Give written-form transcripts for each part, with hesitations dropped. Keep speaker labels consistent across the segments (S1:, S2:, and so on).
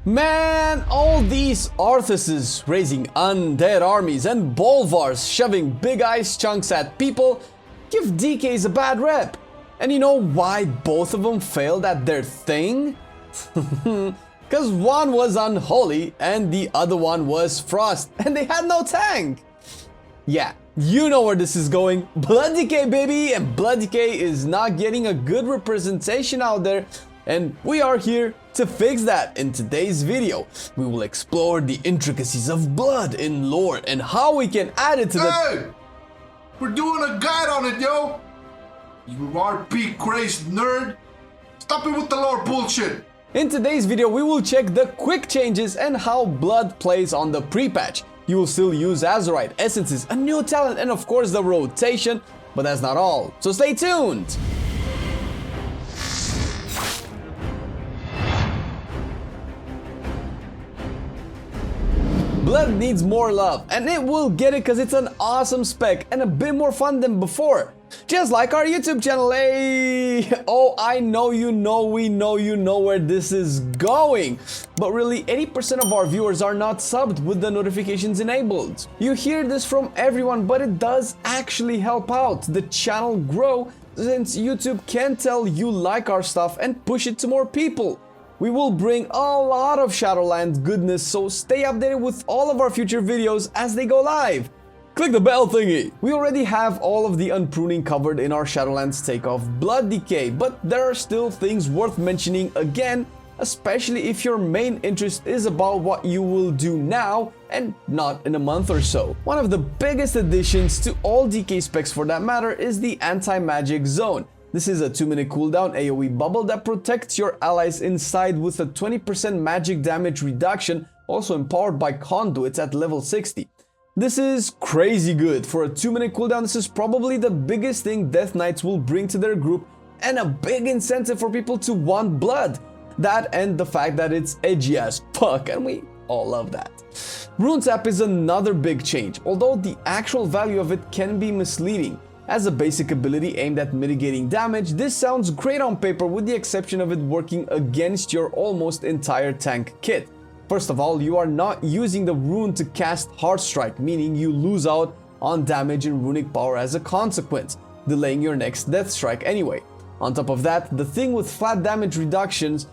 S1: Man, all these Arthuses raising undead armies and Bolvars shoving big ice chunks at people give DKs a bad rep. And you know why both of them failed at their thing? Because one was unholy and the other one was frost, and they had no tank. Yeah, you know where this is going. Blood Decay, baby! And Blood Decay is not getting a good representation out there, and we are here to fix that. In today's video, we will explore the intricacies of blood in lore and how we can add it to the...
S2: Hey! We're doing a guide on it, yo! You RP crazed nerd! Stop it with the lore bullshit!
S1: In today's video, we will check the quick changes and how blood plays on the pre-patch. You will still use Azerite, essences, a new talent, and of course the rotation, but that's not all, so stay tuned! Blood needs more love, and it will get it because it's an awesome spec and a bit more fun than before. Just like our YouTube channel, hey! Oh, I know you know, we know you know where this is going. But really, 80% of our viewers are not subbed with the notifications enabled. You hear this from everyone, but it does actually help out the channel grow, since YouTube can tell you like our stuff and push it to more people. We will bring a lot of Shadowlands goodness, so stay updated with all of our future videos as they go live. Click the bell thingy! We already have all of the unpruning covered in our Shadowlands takeoff Blood Decay, but there are still things worth mentioning again, especially if your main interest is about what you will do now and not in a month or so. One of the biggest additions to all DK specs for that matter is the anti-magic zone. This is a 2-minute cooldown AoE bubble that protects your allies inside with a 20% magic damage reduction, also empowered by conduits at level 60. This is crazy good. For a 2-minute cooldown, this is probably the biggest thing Death Knights will bring to their group and a big incentive for people to want blood. That and the fact that it's edgy as fuck, and we all love that. Rune Tap is another big change, although the actual value of it can be misleading. As a basic ability aimed at mitigating damage, this sounds great on paper with the exception of it working against your almost entire tank kit. First of all, you are not using the rune to cast Heart Strike, meaning you lose out on damage and runic power as a consequence, delaying your next Death Strike anyway. On top of that, the thing with flat damage reductions,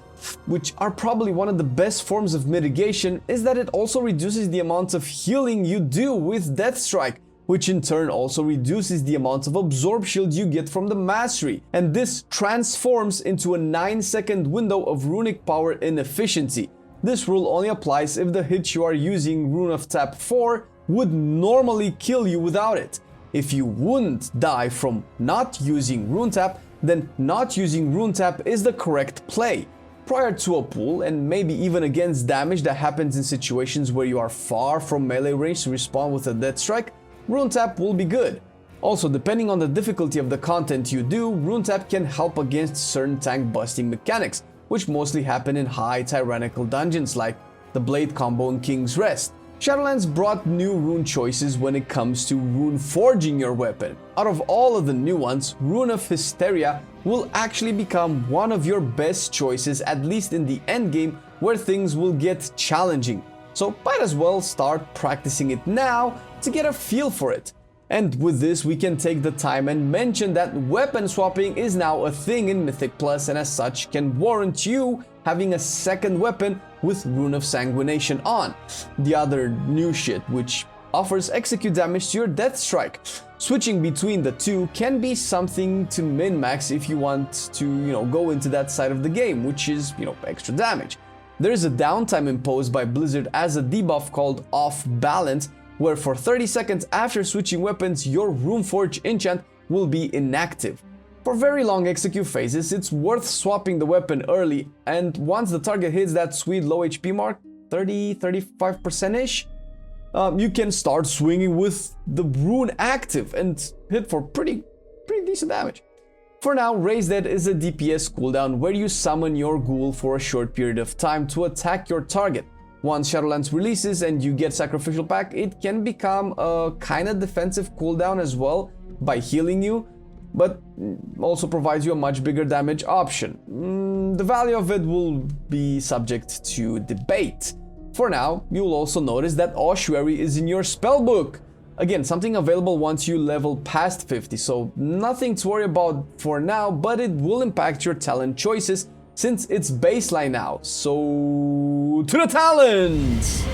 S1: which are probably one of the best forms of mitigation, is that it also reduces the amount of healing you do with Death Strike, which in turn also reduces the amount of absorb shield you get from the mastery, and this transforms into a 9-second window of runic power inefficiency. This rule only applies if the hit you are using Rune of Tap for would normally kill you without it. If you wouldn't die from not using Rune Tap, then not using Rune Tap is the correct play. Prior to a pull, and maybe even against damage that happens in situations where you are far from melee range to respond with a Death Strike, Rune Tap will be good. Also, depending on the difficulty of the content you do, Rune Tap can help against certain tank busting mechanics, which mostly happen in high tyrannical dungeons like the Blade combo in King's Rest. Shadowlands brought new rune choices when it comes to rune forging your weapon. Out of all of the new ones, Rune of Hysteria will actually become one of your best choices, at least in the endgame where things will get challenging. So might as well start practicing it now to get a feel for it. And with this, we can take the time and mention that weapon swapping is now a thing in Mythic Plus, and as such can warrant you having a second weapon with Rune of Sanguination on. The other new shit, which offers execute damage to your Death Strike. Switching between the two can be something to min-max if you want to, go into that side of the game, which is, extra damage. There is a downtime imposed by Blizzard as a debuff called Off Balance, where for 30 seconds after switching weapons, your Runeforge enchant will be inactive. For very long execute phases, it's worth swapping the weapon early, and once the target hits that sweet low HP mark, 30-35%-ish, you can start swinging with the rune active and hit for pretty decent damage. For now, Raise Dead is a DPS cooldown where you summon your ghoul for a short period of time to attack your target. Once Shadowlands releases and you get Sacrificial Pack, it can become a kinda defensive cooldown as well by healing you, but also provides you a much bigger damage option. The value of it will be subject to debate. For now, you'll also notice that Ossuary is in your spellbook. Again, something available once you level past 50, so nothing to worry about for now, but it will impact your talent choices since it's baseline now. So, to the talents!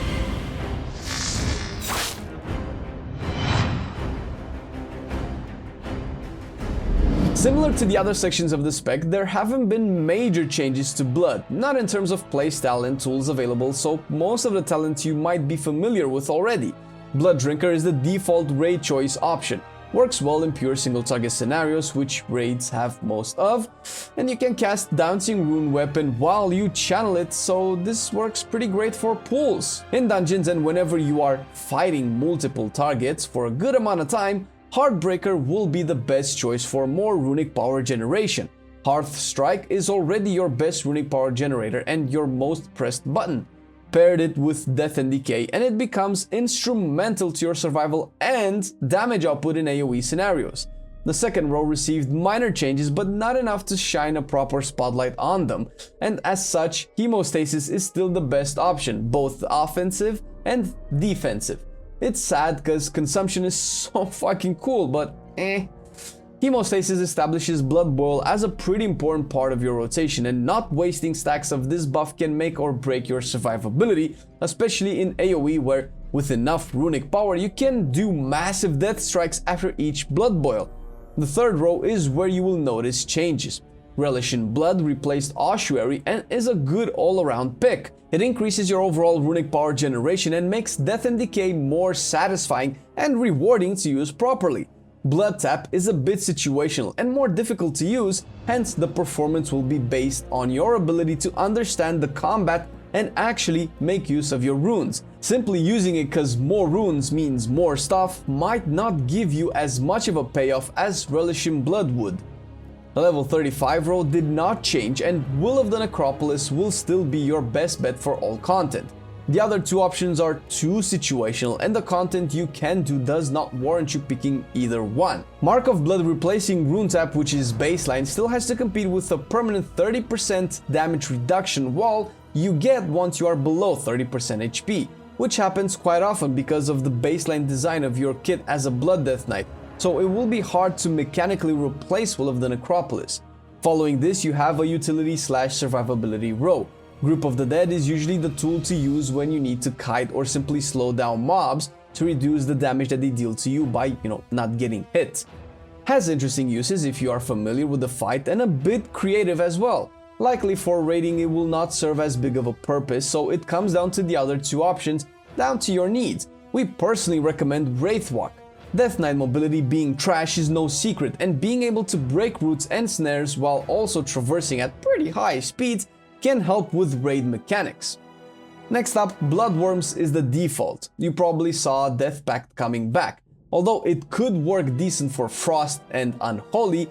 S1: Similar to the other sections of the spec, there haven't been major changes to Blood, not in terms of playstyle and tools available, so most of the talents you might be familiar with already. Blood Drinker is the default raid choice option. Works well in pure single target scenarios, which raids have most of, and you can cast Dancing Rune weapon while you channel it, so this works pretty great for pools. In dungeons and whenever you are fighting multiple targets for a good amount of time, Heartbreaker will be the best choice for more runic power generation. Hearth Strike is already your best runic power generator and your most pressed button. Paired it with Death and Decay and it becomes instrumental to your survival and damage output in AoE scenarios. The second row received minor changes but not enough to shine a proper spotlight on them, and as such, Hemostasis is still the best option, both offensive and defensive. It's sad cause consumption is so fucking cool, but Hemostasis establishes Blood Boil as a pretty important part of your rotation, and not wasting stacks of this buff can make or break your survivability, especially in AoE where with enough runic power you can do massive death strikes after each Blood Boil. The third row is where you will notice changes. Relish in Blood replaced Ossuary and is a good all-around pick. It increases your overall runic power generation and makes Death and Decay more satisfying and rewarding to use properly. Blood Tap is a bit situational and more difficult to use, hence the performance will be based on your ability to understand the combat and actually make use of your runes. Simply using it cause more runes means more stuff might not give you as much of a payoff as Relish in Blood would. The level 35 row did not change and Will of the Necropolis will still be your best bet for all content. The other two options are too situational and the content you can do does not warrant you picking either one. Mark of Blood replacing Rune Tap, which is baseline, still has to compete with a permanent 30% damage reduction wall you get once you are below 30% HP, which happens quite often because of the baseline design of your kit as a Blood Death Knight, so it will be hard to mechanically replace Will of the Necropolis. Following this, you have a utility / survivability row. Group of the Dead is usually the tool to use when you need to kite or simply slow down mobs to reduce the damage that they deal to you by, not getting hit. Has interesting uses if you are familiar with the fight and a bit creative as well. Likely for raiding it will not serve as big of a purpose, so it comes down to the other two options, down to your needs. We personally recommend Wraithwalk. Death Knight mobility being trash is no secret, and being able to break roots and snares while also traversing at pretty high speeds can help with raid mechanics. Next up, Bloodworms is the default. You probably saw Death Pact coming back. Although it could work decent for Frost and Unholy,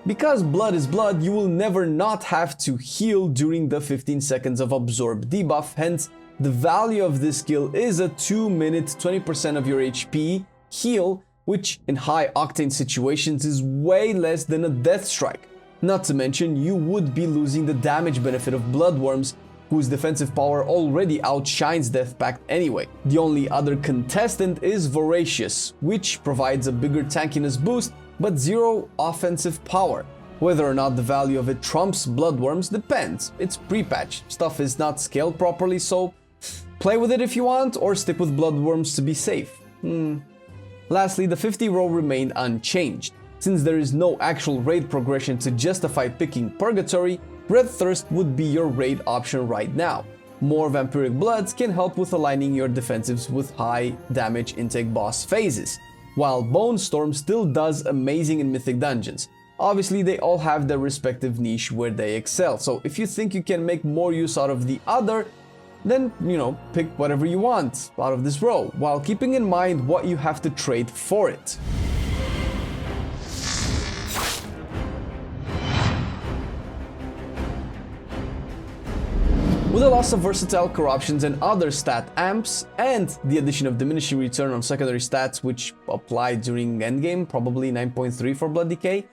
S1: because blood is blood, you will never not have to heal during the 15 seconds of Absorb debuff, hence the value of this skill is a 2-minute 20% of your HP heal, which in high octane situations is way less than a Death Strike. Not to mention, you would be losing the damage benefit of Bloodworms, whose defensive power already outshines Death Pact anyway. The only other contestant is Voracious, which provides a bigger tankiness boost, but zero offensive power. Whether or not the value of it trumps Bloodworms depends. It's pre-patch, stuff is not scaled properly, so play with it if you want, or stick with Bloodworms to be safe. Lastly, the 50 row remained unchanged. Since there is no actual raid progression to justify picking Purgatory, Red Thirst would be your raid option right now. More Vampiric Bloods can help with aligning your defensives with high damage intake boss phases, while Bone Storm still does amazing in Mythic Dungeons. Obviously, they all have their respective niche where they excel, so if you think you can make more use out of the other, then, pick whatever you want out of this row, while keeping in mind what you have to trade for it. With the loss of versatile corruptions and other stat amps, and the addition of diminishing return on secondary stats which apply during endgame, probably 9.3 for Blood Decay,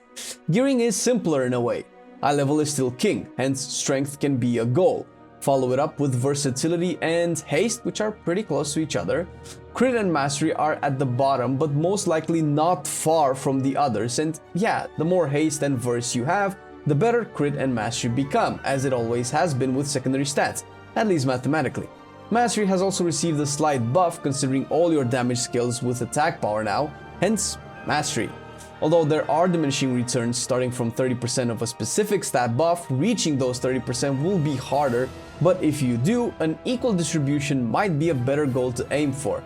S1: gearing is simpler in a way. High level is still king, hence strength can be a goal. Follow it up with versatility and haste, which are pretty close to each other. Crit and mastery are at the bottom, but most likely not far from the others, and yeah, the more haste and verse you have, the better crit and mastery become, as it always has been with secondary stats, at least mathematically. Mastery has also received a slight buff considering all your damage skills with attack power now, hence mastery. Although there are diminishing returns starting from 30% of a specific stat buff, reaching those 30% will be harder, but if you do, an equal distribution might be a better goal to aim for.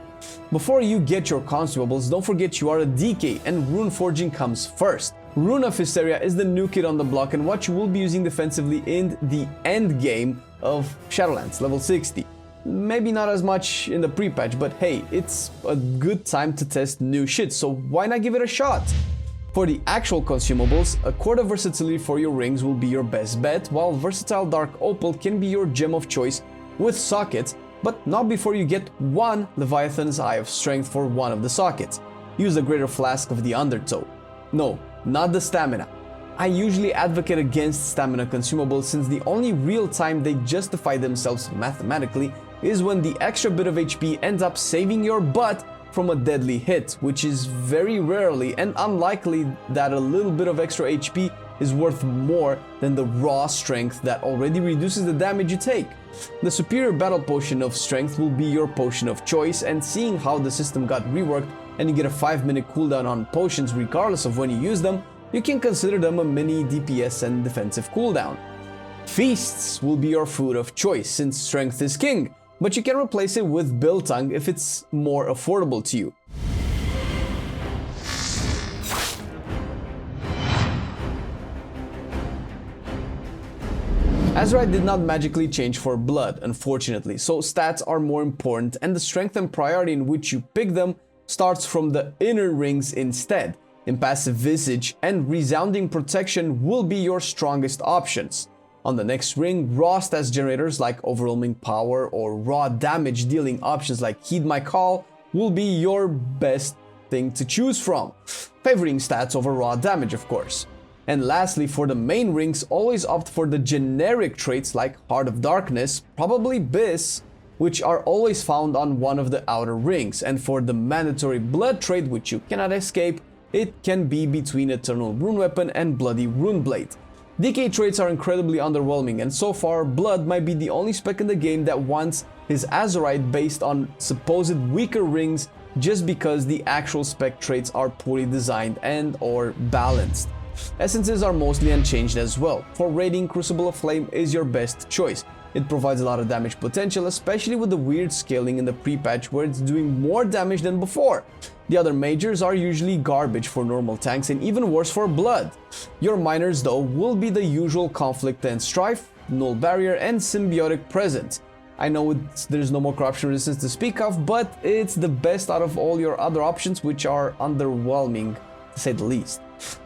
S1: Before you get your consumables, don't forget you are a DK and rune forging comes first. Rune of Hysteria is the new kid on the block and what you will be using defensively in the end game of Shadowlands, level 60. Maybe not as much in the pre-patch, but hey, it's a good time to test new shit, so why not give it a shot? For the actual consumables, a Cord of Versatility for your rings will be your best bet, while Versatile Dark Opal can be your gem of choice with sockets, but not before you get one Leviathan's Eye of Strength for one of the sockets. Use the Greater Flask of the Undertow. No, not the Stamina. I usually advocate against Stamina consumables since the only real time they justify themselves mathematically is when the extra bit of HP ends up saving your butt from a deadly hit, which is very rarely and unlikely that a little bit of extra HP is worth more than the raw strength that already reduces the damage you take. The superior battle potion of strength will be your potion of choice, and seeing how the system got reworked and you get a 5-minute cooldown on potions regardless of when you use them, you can consider them a mini DPS and defensive cooldown. Feasts will be your food of choice since strength is king, but you can replace it with Biltongue if it's more affordable to you. Azerite did not magically change for blood, unfortunately, so stats are more important and the strength and priority in which you pick them starts from the inner rings instead. Impassive Visage and Resounding Protection will be your strongest options. On the next ring, raw stats generators like Overwhelming Power or raw damage dealing options like Heed My Call will be your best thing to choose from, favoring stats over raw damage of course. And lastly, for the main rings, always opt for the generic traits like Heart of Darkness, probably Biss, which are always found on one of the outer rings, and for the mandatory blood trait which you cannot escape, it can be between Eternal Rune Weapon and Bloody Rune Blade. DK traits are incredibly underwhelming, and so far Blood might be the only spec in the game that wants his Azerite based on supposed weaker rings just because the actual spec traits are poorly designed and or balanced. Essences are mostly unchanged as well. For raiding, Crucible of Flame is your best choice. It provides a lot of damage potential, especially with the weird scaling in the pre-patch where it's doing more damage than before. The other majors are usually garbage for normal tanks and even worse for blood. Your minors though will be the usual Conflict and Strife, Null Barrier and Symbiotic Presence. I know there's no more corruption resistance to speak of, but it's the best out of all your other options, which are underwhelming to say the least.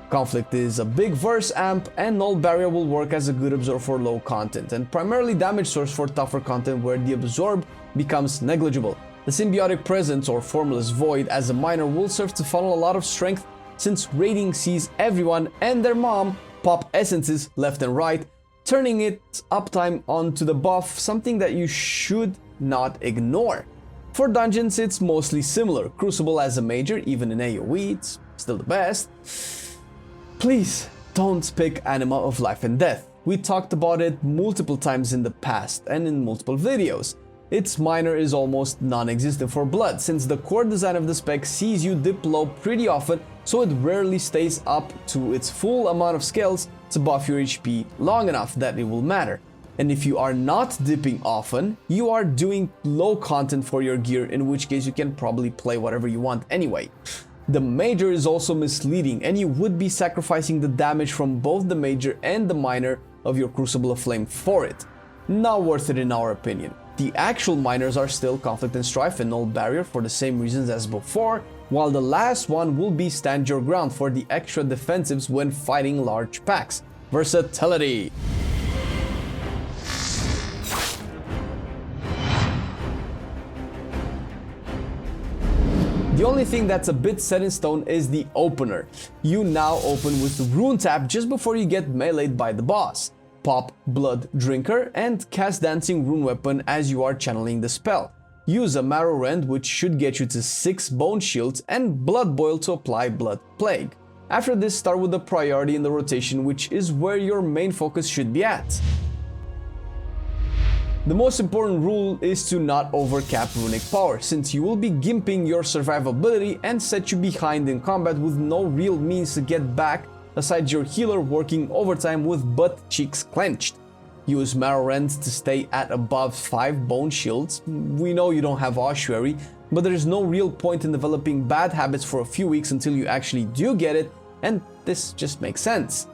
S1: Conflict is a big verse amp, and Null Barrier will work as a good absorb for low content, and primarily damage source for tougher content where the absorb becomes negligible. The Symbiotic Presence or Formless Void as a minor will serve to funnel a lot of strength since raiding sees everyone and their mom pop essences left and right, turning its uptime onto the buff, something that you should not ignore. For dungeons it's mostly similar. Crucible as a major, even in AoE, it's still the best. Please don't pick Anima of Life and Death. We talked about it multiple times in the past and in multiple videos. Its minor is almost non-existent for blood, since the core design of the spec sees you dip low pretty often, so it rarely stays up to its full amount of skills to buff your HP long enough that it will matter. And if you are not dipping often, you are doing low content for your gear, in which case you can probably play whatever you want anyway. The major is also misleading, and you would be sacrificing the damage from both the major and the minor of your Crucible of Flame for it. Not worth it in our opinion. The actual minors are still Conflict and Strife and Null Barrier for the same reasons as before, while the last one will be Stand Your Ground for the extra defensives when fighting large packs. Versatility. The only thing that's a bit set in stone is the opener. You now open with Rune tap just before you get meleeed by the boss. Pop Blood Drinker and cast Dancing Rune Weapon as you are channeling the spell. Use a Marrow Rend, which should get you to 6 Bone Shields, and Blood Boil to apply Blood Plague. After this, start with the priority in the rotation, which is where your main focus should be at. The most important rule is to not overcap runic power, since you will be gimping your survivability and set you behind in combat with no real means to get back aside your healer working overtime with butt cheeks clenched. Use Marrow Rend to stay at above 5 Bone Shields. We know you don't have Ossuary, but there's no real point in developing bad habits for a few weeks until you actually do get it, and this just makes sense.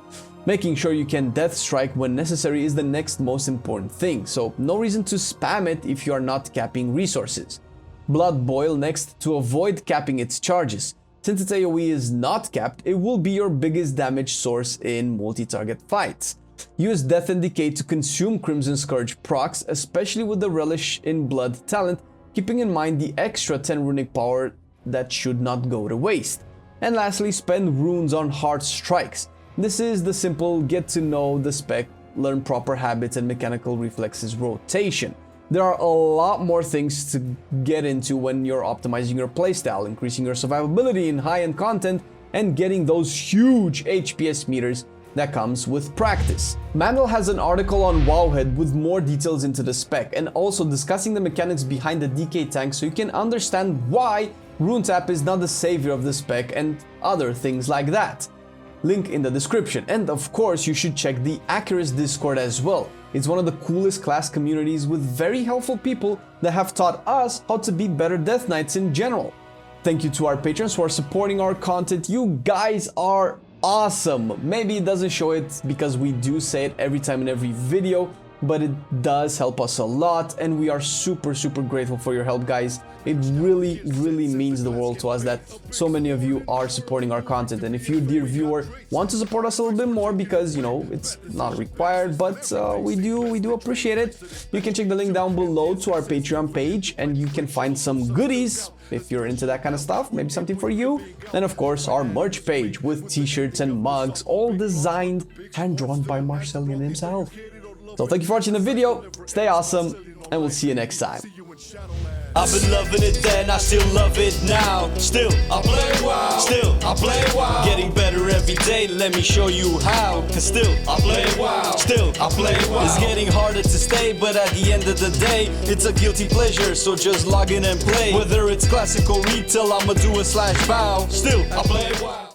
S1: Making sure you can Death Strike when necessary is the next most important thing, so no reason to spam it if you are not capping resources. Blood Boil next to avoid capping its charges. Since its AoE is not capped, it will be your biggest damage source in multi-target fights. Use Death and Decay to consume Crimson Scourge procs, especially with the Relish in Blood talent, keeping in mind the extra 10 runic power that should not go to waste. And lastly, spend runes on hard strikes. This is the simple get to know the spec, learn proper habits and mechanical reflexes rotation. There are a lot more things to get into when you're optimizing your playstyle, increasing your survivability in high-end content, and getting those huge HPS meters that comes with practice. Mandl has an article on Wowhead with more details into the spec and also discussing the mechanics behind the DK tank so you can understand why Rune Tap is not the savior of the spec and other things like that. Link in the description, and of course you should check the Accurus Discord as well. It's one of the coolest class communities with very helpful people that have taught us how to be better Death Knights in general. Thank you to our patrons who are supporting our content. You guys are awesome. Maybe it doesn't show it because we do say it every time in every video, but it does help us a lot and we are super grateful for your help, guys. It really means the world to us that so many of you are supporting our content. And if you, dear viewer, want to support us a little bit more, because you know it's not required, but we do appreciate it, you can check the link down below to our Patreon page and you can find some goodies if you're into that kind of stuff, maybe something for you. And of course our merch page with t-shirts and mugs, all designed and drawn by Marcelian himself. So thank you for watching the video, stay awesome, and we'll see you next time.
S3: I've been loving it then, I still love it now. Still, I play WoW. Still, I play WoW. Getting better every day, let me show you how. Cause still, I play WoW. Still, I play WoW. It's getting harder to stay, but at the end of the day, it's a guilty pleasure, so just log in and play. Whether it's classical retail, I'ma do a /bow. Still, I play WoW.